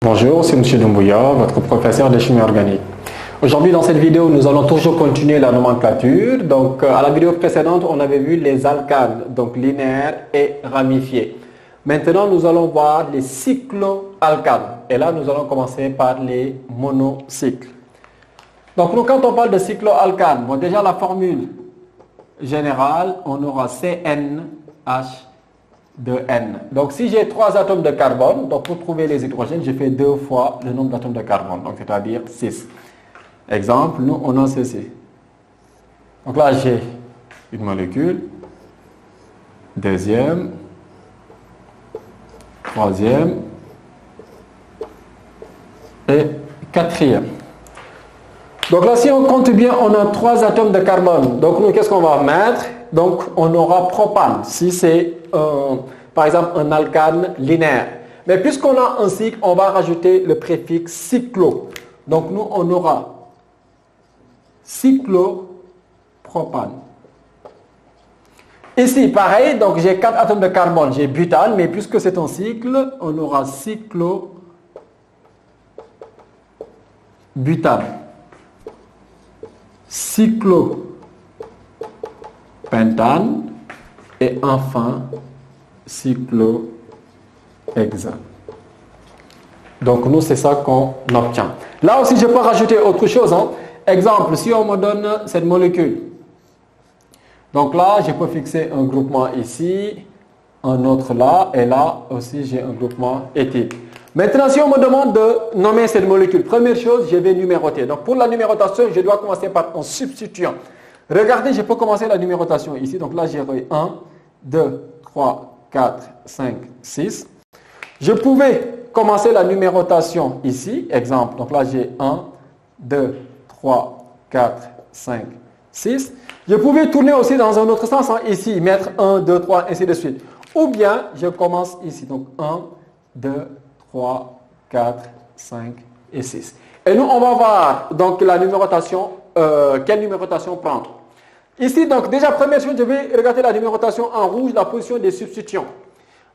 Bonjour, c'est M. Doumbouya, votre professeur de chimie organique. Aujourd'hui, dans cette vidéo, nous allons toujours continuer la nomenclature. Donc, à la vidéo précédente, on avait vu les alcanes, donc linéaires et ramifiés. Maintenant, nous allons voir les cycloalcanes. Et là, nous allons commencer par les monocycles. Donc, nous, quand on parle de cycloalcanes, bon, déjà la formule générale, on aura CnH2n. Donc, si j'ai 3 atomes de carbone, donc pour trouver les hydrogènes, je fais 2 fois le nombre d'atomes de carbone, donc c'est-à-dire 6. Exemple, nous, on a ceci. Donc là, j'ai une molécule, deuxième, troisième et quatrième. Donc là, si on compte bien, on a 3 atomes de carbone. Donc nous, qu'est-ce qu'on va mettre? Donc on aura propane, si c'est par exemple un alcane linéaire. Mais puisqu'on a un cycle, on va rajouter le préfixe cyclo. Donc nous, on aura cyclopropane. Ici, pareil, donc j'ai 4 atomes de carbone, j'ai butane, mais puisque c'est un cycle, on aura cyclobutane. Cyclopentane et enfin cyclohexane. Donc nous, c'est ça qu'on obtient. Là aussi, je peux rajouter autre chose. Exemple, si on me donne cette molécule. Donc là, je peux fixer un groupement ici, un autre là, et là aussi, j'ai un groupement éthyle. Maintenant, si on me demande de nommer cette molécule, première chose, je vais numéroter. Donc pour la numérotation, je dois commencer par un substituant. Regardez, je peux commencer la numérotation ici. Donc là, j'ai 1, 2, 3, 4, 5, 6. Je pouvais commencer la numérotation ici. Exemple, donc là, j'ai 1, 2, 3, 4, 5, 6. Je pouvais tourner aussi dans un autre sens, ici, mettre 1, 2, 3, ainsi de suite. Ou bien, je commence ici. Donc 1, 2, 3, 4, 5 et 6. Et nous, on va voir donc la numérotation, quelle numérotation prendre. Ici, donc déjà, première chose, je vais regarder la numérotation en rouge, la position des substituants.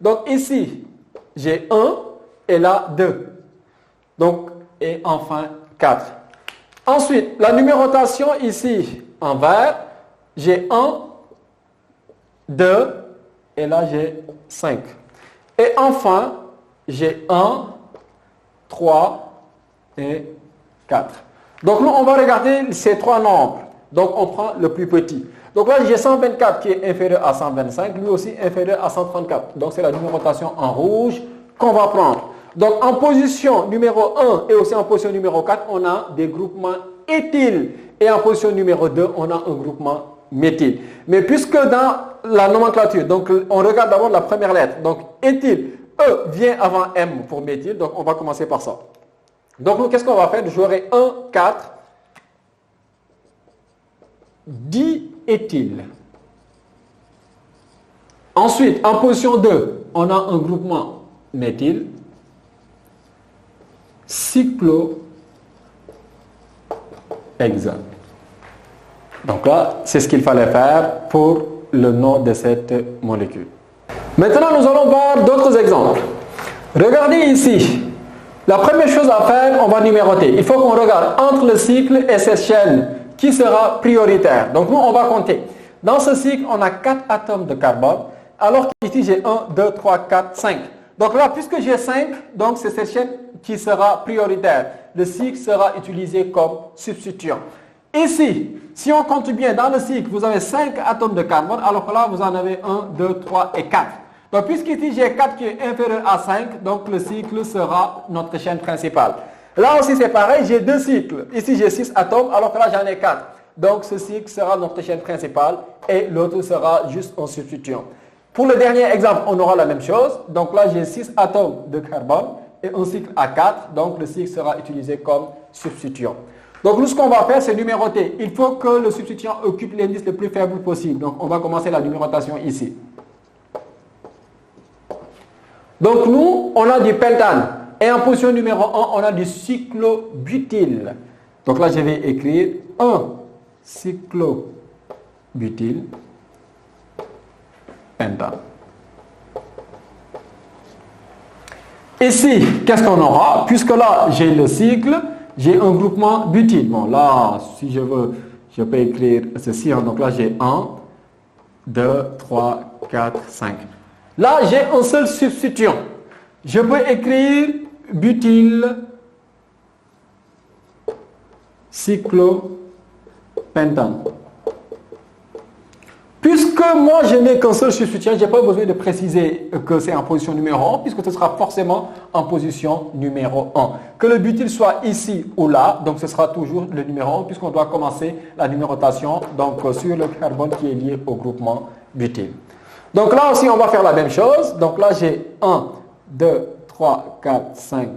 Donc ici, j'ai 1 et là 2. Donc, et enfin 4. Ensuite, la numérotation ici en vert, j'ai 1, 2 et là j'ai 5. Et enfin, j'ai 1, 3 et 4. Donc nous, on va regarder ces 3 nombres. Donc on prend le plus petit. Donc là, j'ai 124 qui est inférieur à 125, lui aussi inférieur à 134. Donc c'est la numérotation en rouge qu'on va prendre. Donc en position numéro 1 et aussi en position numéro 4, on a des groupements éthyles. Et en position numéro 2, on a un groupement méthyle. Mais puisque dans la nomenclature, donc on regarde d'abord la première lettre. Donc éthyle, E vient avant M pour méthyle, donc on va commencer par ça. Donc nous, qu'est-ce qu'on va faire? J'aurai 1, 4, diéthyle. Ensuite, en position 2, on a un groupement méthyle, cyclohexane. Donc là, c'est ce qu'il fallait faire pour le nom de cette molécule. Maintenant, nous allons voir d'autres exemples. Regardez ici. La première chose à faire, on va numéroter. Il faut qu'on regarde entre le cycle et cette chaîne qui sera prioritaire. Donc nous, on va compter. Dans ce cycle, on a 4 atomes de carbone, alors qu'ici, j'ai 1, 2, 3, 4, 5. Donc là, puisque j'ai 5, donc c'est cette chaîne qui sera prioritaire. Le cycle sera utilisé comme substituant. Ici, si on compte bien, dans le cycle, vous avez 5 atomes de carbone, alors que là, vous en avez 1, 2, 3 et 4. Donc, puisqu'ici, j'ai 4 qui est inférieur à 5, donc le cycle sera notre chaîne principale. Là aussi, c'est pareil, j'ai 2 cycles. Ici, j'ai 6 atomes, alors que là, j'en ai 4. Donc, ce cycle sera notre chaîne principale et l'autre sera juste un substituant. Pour le dernier exemple, on aura la même chose. Donc là, j'ai 6 atomes de carbone et un cycle à 4. Donc, le cycle sera utilisé comme substituant. Donc, nous, ce qu'on va faire, c'est numéroter. Il faut que le substituant occupe l'indice le plus faible possible. Donc, on va commencer la numérotation ici. Donc, nous, on a du pentane. Et en position numéro 1, on a du cyclobutyle. Donc là, je vais écrire 1 cyclobutyle pentane. Ici, qu'est-ce qu'on aura? Puisque là, j'ai le cycle, j'ai un groupement butyle. Bon, là, si je veux, je peux écrire ceci. Donc là, j'ai 1, 2, 3, 4, 5. Là, j'ai un seul substituant. Je peux écrire butyl cyclopentane. Puisque moi, je n'ai qu'un seul substituant, je n'ai pas besoin de préciser que c'est en position numéro 1, puisque ce sera forcément en position numéro 1. Que le butyl soit ici ou là, donc ce sera toujours le numéro 1, puisqu'on doit commencer la numérotation donc, sur le carbone qui est lié au groupement butyl. Donc là aussi, on va faire la même chose. Donc là, j'ai 1, 2, 3, 4, 5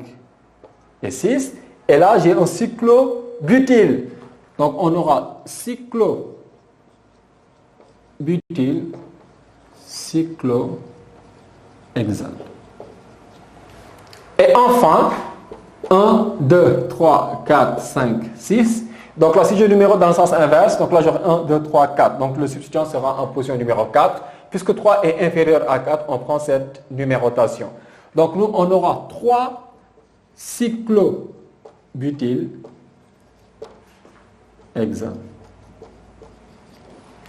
et 6. Et là, j'ai un cyclobutyl. Donc on aura cyclobutyl, cyclohexane. Et enfin, 1, 2, 3, 4, 5, 6. Donc là, si je numérote dans le sens inverse, donc là j'aurai 1, 2, 3, 4. Donc le substituant sera en position numéro 4. Puisque 3 est inférieur à 4, on prend cette numérotation. Donc nous, on aura 3 cyclobutyl hexane.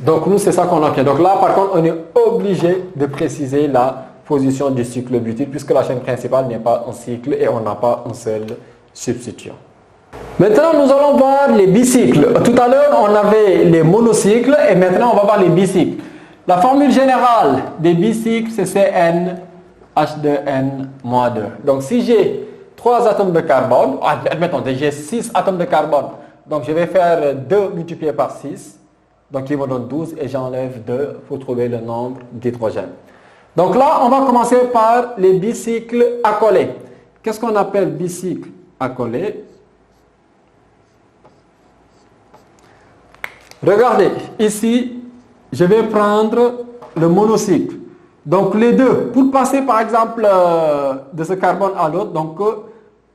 Donc nous, c'est ça qu'on obtient. Donc là, par contre, on est obligé de préciser la position du cyclobutyl puisque la chaîne principale n'est pas un cycle et on n'a pas un seul substituant. Maintenant, nous allons voir les bicycles. Tout à l'heure, on avait les monocycles et maintenant, on va voir les bicycles. La formule générale des bicycles, c'est Cn H2n-2. Donc, si j'ai 3 atomes de carbone, admettons, j'ai 6 atomes de carbone, donc je vais faire 2 multiplié par 6, donc il me donne 12 et j'enlève 2 pour trouver le nombre d'hydrogène. Donc là, on va commencer par les bicycles accolés. Qu'est-ce qu'on appelle bicycle accolé? Regardez, ici, je vais prendre le monocycle. Donc les deux, pour passer par exemple de ce carbone à l'autre, donc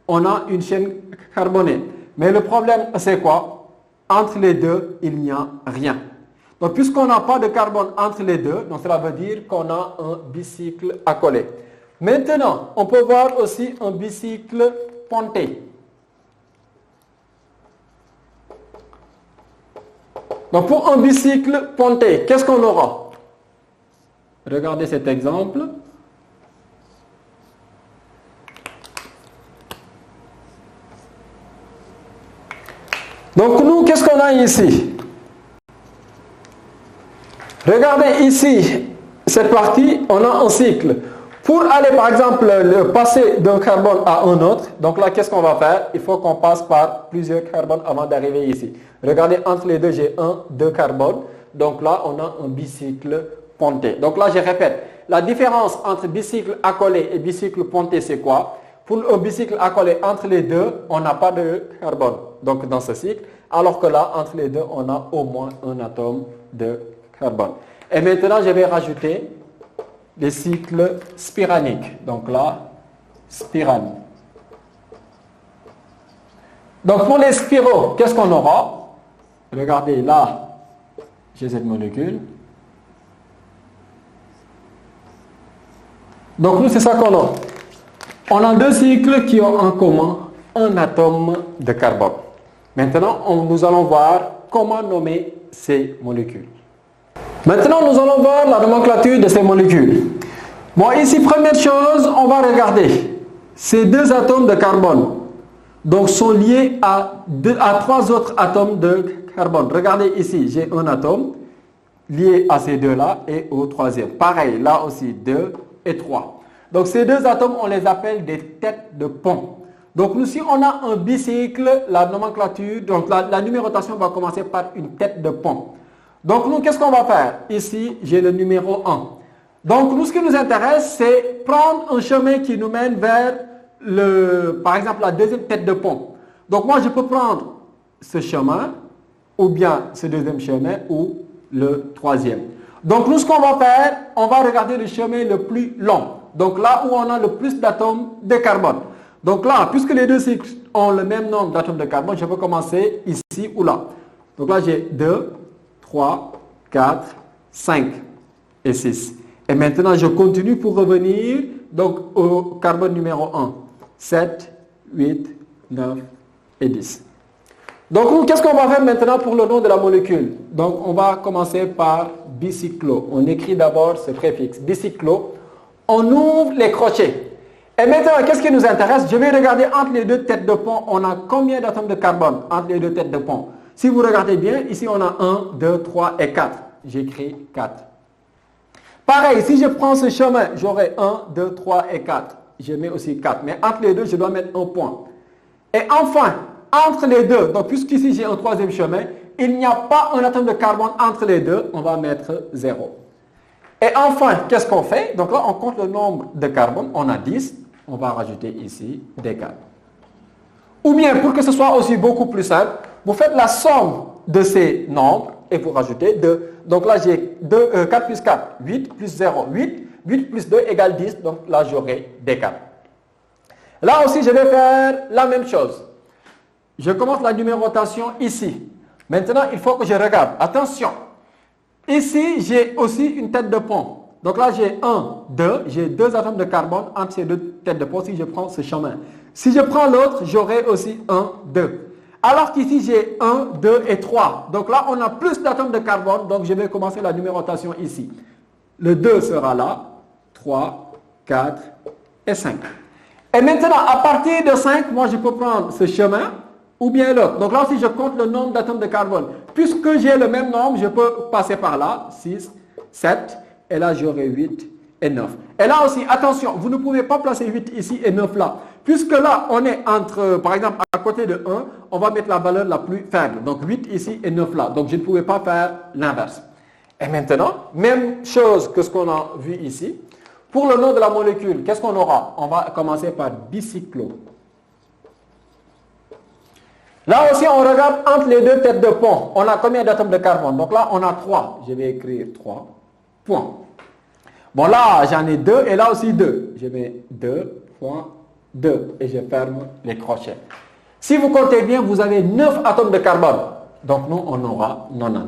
on a une chaîne carbonée. Mais le problème, c'est quoi? Entre les deux, il n'y a rien. Donc puisqu'on n'a pas de carbone entre les deux, donc cela veut dire qu'on a un bicycle accolé. Maintenant, on peut voir aussi un bicycle ponté. Donc pour un bicycle ponté, qu'est-ce qu'on aura? Regardez cet exemple. Donc nous, qu'est-ce qu'on a ici? Regardez ici, cette partie, on a un cycle. Pour aller par exemple passer d'un carbone à un autre, donc là qu'est-ce qu'on va faire? Il faut qu'on passe par plusieurs carbones avant d'arriver ici. Regardez, entre les deux, j'ai 2 carbones. Donc là, on a un bicycle ponté. Donc là, je répète, la différence entre bicycle accolé et bicycle ponté, c'est quoi? Pour un bicycle accolé entre les deux, on n'a pas de carbone, donc dans ce cycle, alors que là, entre les deux, on a au moins un atome de carbone. Et maintenant, je vais rajouter les cycles spiraniques. Donc là, spirane. Donc pour les spiraux, qu'est-ce qu'on aura? Regardez, là, j'ai cette molécule. Donc nous, c'est ça qu'on a. On a 2 cycles qui ont en commun un atome de carbone. Maintenant, nous allons voir comment nommer ces molécules. Maintenant, nous allons voir la nomenclature de ces molécules. Bon, ici, première chose, on va regarder. Ces 2 atomes de carbone donc, sont liés à 3 autres atomes de carbone. Regardez ici, j'ai un atome lié à ces 2-là et au 3e. Pareil, là aussi, 2 et 3. Donc, ces 2 atomes, on les appelle des têtes de pont. Donc, nous, si on a un bicycle, la nomenclature, donc la numérotation va commencer par une tête de pont. Donc, nous, qu'est-ce qu'on va faire? Ici, j'ai le numéro 1. Donc, nous, ce qui nous intéresse, c'est prendre un chemin qui nous mène vers, par exemple, la 2e tête de pont. Donc, moi, je peux prendre ce chemin, ou bien ce 2e chemin, ou le 3e. Donc, nous, ce qu'on va faire, on va regarder le chemin le plus long. Donc, là où on a le plus d'atomes de carbone. Donc là, puisque les 2 cycles ont le même nombre d'atomes de carbone, je peux commencer ici ou là. Donc là, j'ai 2, 3, 4, 5 et 6. Et maintenant, je continue pour revenir Donc, au carbone numéro 1, 7, 8, 9 et 10. Donc, qu'est-ce qu'on va faire maintenant pour le nom de la molécule? Donc, on va commencer par bicyclo. On écrit d'abord ce préfixe, bicyclo. On ouvre les crochets. Et maintenant, qu'est-ce qui nous intéresse? Je vais regarder entre les deux têtes de pont, on a combien d'atomes de carbone entre les deux têtes de pont? Si vous regardez bien, ici on a 1, 2, 3 et 4. J'écris 4. Pareil, si je prends ce chemin, j'aurai 1, 2, 3 et 4. Je mets aussi 4. Mais entre les deux, je dois mettre un point. Et enfin, entre les deux, donc puisqu'ici j'ai un troisième chemin, il n'y a pas un atome de carbone entre les deux, on va mettre 0. Et enfin, qu'est-ce qu'on fait? Donc là, on compte le nombre de carbone, on a 10, on va rajouter ici des 4. Ou bien, pour que ce soit aussi beaucoup plus simple, vous faites la somme de ces nombres et vous rajoutez 2. Donc là, j'ai 4 plus 4, 8 plus 0, 8. 8 plus 2 égale 10, donc là, j'aurai des 4. Là aussi, je vais faire la même chose. Je commence la numérotation ici. Maintenant, il faut que je regarde. Attention. Ici, j'ai aussi une tête de pont. Donc là, j'ai 1, 2. J'ai 2 atomes de carbone entre ces deux têtes de pont si je prends ce chemin. Si je prends l'autre, j'aurai aussi 1, 2. Alors qu'ici, j'ai 1, 2 et 3. Donc là, on a plus d'atomes de carbone. Donc, je vais commencer la numérotation ici. Le 2 sera là. 3, 4 et 5. Et maintenant, à partir de 5, moi, je peux prendre ce chemin ou bien l'autre. Donc là aussi, je compte le nombre d'atomes de carbone. Puisque j'ai le même nombre, je peux passer par là. 6, 7. Et là, j'aurai 8 et 9. Et là aussi, attention, vous ne pouvez pas placer 8 ici et 9 là. Puisque là, on est entre, par exemple, à côté de 1, on va mettre la valeur la plus faible. Donc 8 ici et 9 là. Donc je ne pouvais pas faire l'inverse. Et maintenant, même chose que ce qu'on a vu ici. Pour le nom de la molécule, qu'est-ce qu'on aura? On va commencer par bicyclo. Là aussi, on regarde entre les deux têtes de pont. On a combien d'atomes de carbone? Donc là, on a 3. Je vais écrire 3. Point. Bon, là, j'en ai 2 et là aussi 2. Je mets 2, point, 2 et je ferme les crochets. Si vous comptez bien, vous avez 9 atomes de carbone. Donc, nous, on aura 90.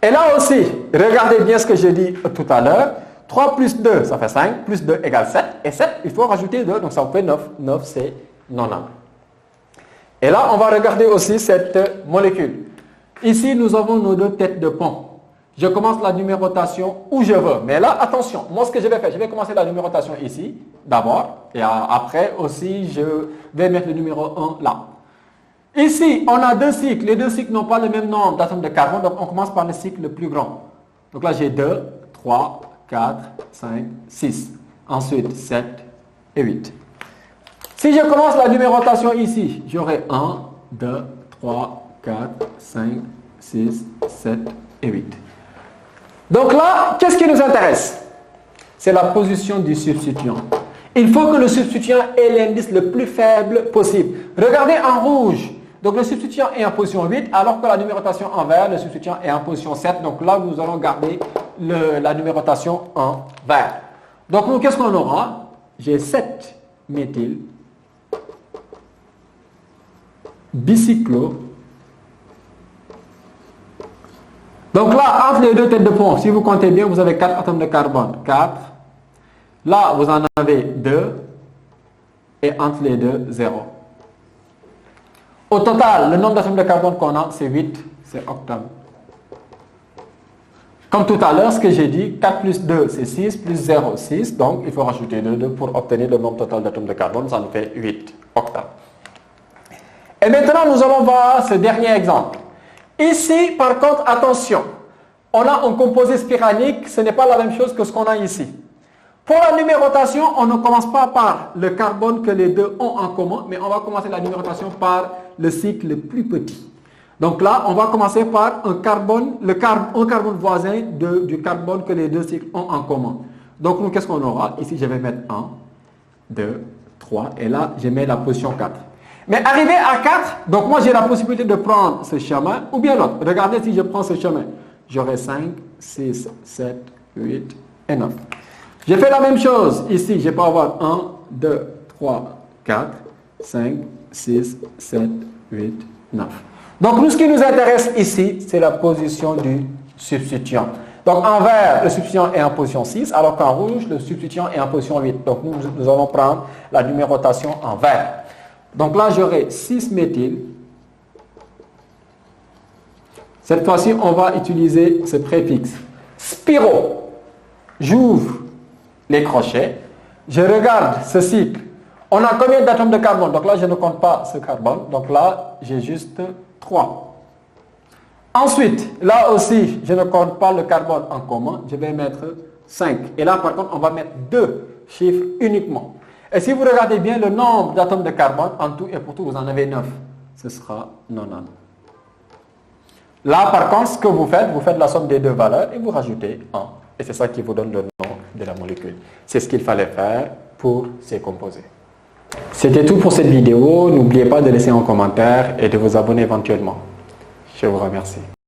Et là aussi, regardez bien ce que j'ai dit tout à l'heure. 3 plus 2, ça fait 5. Plus 2 égale 7. Et 7, il faut rajouter 2, donc ça fait 9. 9, c'est 90. Et là, on va regarder aussi cette molécule. Ici, nous avons nos deux têtes de pont. Je commence la numérotation où je veux. Mais là, attention, moi, ce que je vais faire, je vais commencer la numérotation ici, d'abord. Et après aussi, je vais mettre le numéro 1 là. Ici, on a deux cycles. Les deux cycles n'ont pas le même nombre d'atomes de carbone. Donc, on commence par le cycle le plus grand. Donc là, j'ai 2, 3, 4, 5, 6. Ensuite, 7 et 8. Si je commence la numérotation ici, j'aurai 1, 2, 3, 4, 5, 6, 7 et 8. Donc là, qu'est-ce qui nous intéresse? C'est la position du substituant. Il faut que le substituant ait l'indice le plus faible possible. Regardez en rouge. Donc le substituant est en position 8, alors que la numérotation en vert, le substituant est en position 7. Donc là, nous allons garder la numérotation en vert. Donc nous, qu'est-ce qu'on aura? J'ai 7 méthyl bicyclo. Donc là, entre les deux têtes de pont, si vous comptez bien, vous avez 4 atomes de carbone. 4. Là, vous en avez 2. Et entre les deux, 0. Au total, le nombre d'atomes de carbone qu'on a, c'est 8. C'est octane. Comme tout à l'heure, ce que j'ai dit, 4 plus 2, c'est 6, plus 0, 6. Donc, il faut rajouter 2 pour obtenir le nombre total d'atomes de carbone. Ça nous fait 8 octanes. Et maintenant, nous allons voir ce dernier exemple. Ici, par contre, attention, on a un composé spiralique, ce n'est pas la même chose que ce qu'on a ici. Pour la numérotation, on ne commence pas par le carbone que les deux ont en commun, mais on va commencer la numérotation par le cycle le plus petit. Donc là, on va commencer par un carbone voisin du carbone que les deux cycles ont en commun. Donc nous, qu'est-ce qu'on aura? Ici, je vais mettre 1, 2, 3, et là, je mets la position 4. Mais arrivé à 4, donc moi j'ai la possibilité de prendre ce chemin ou bien l'autre. Regardez si je prends ce chemin. J'aurai 5, 6, 7, 8 et 9. J'ai fait la même chose ici. Je peux avoir 1, 2, 3, 4, 5, 6, 7, 8, 9. Donc nous, ce qui nous intéresse ici, c'est la position du substituant. Donc en vert, le substituant est en position 6, alors qu'en rouge, le substituant est en position 8. Donc nous allons prendre la numérotation en vert. Donc là, j'aurai 6-méthyl. Cette fois-ci, on va utiliser ce préfixe. Spiro. J'ouvre les crochets. Je regarde ce cycle. On a combien d'atomes de carbone? Donc là, je ne compte pas ce carbone. Donc là, j'ai juste 3. Ensuite, là aussi, je ne compte pas le carbone en commun. Je vais mettre 5. Et là, par contre, on va mettre 2 chiffres uniquement. Et si vous regardez bien le nombre d'atomes de carbone, en tout et pour tout, vous en avez 9. Ce sera 90. Là, par contre, ce que vous faites la somme des deux valeurs et vous rajoutez 1. Et c'est ça qui vous donne le nom de la molécule. C'est ce qu'il fallait faire pour ces composés. C'était tout pour cette vidéo. N'oubliez pas de laisser un commentaire et de vous abonner éventuellement. Je vous remercie.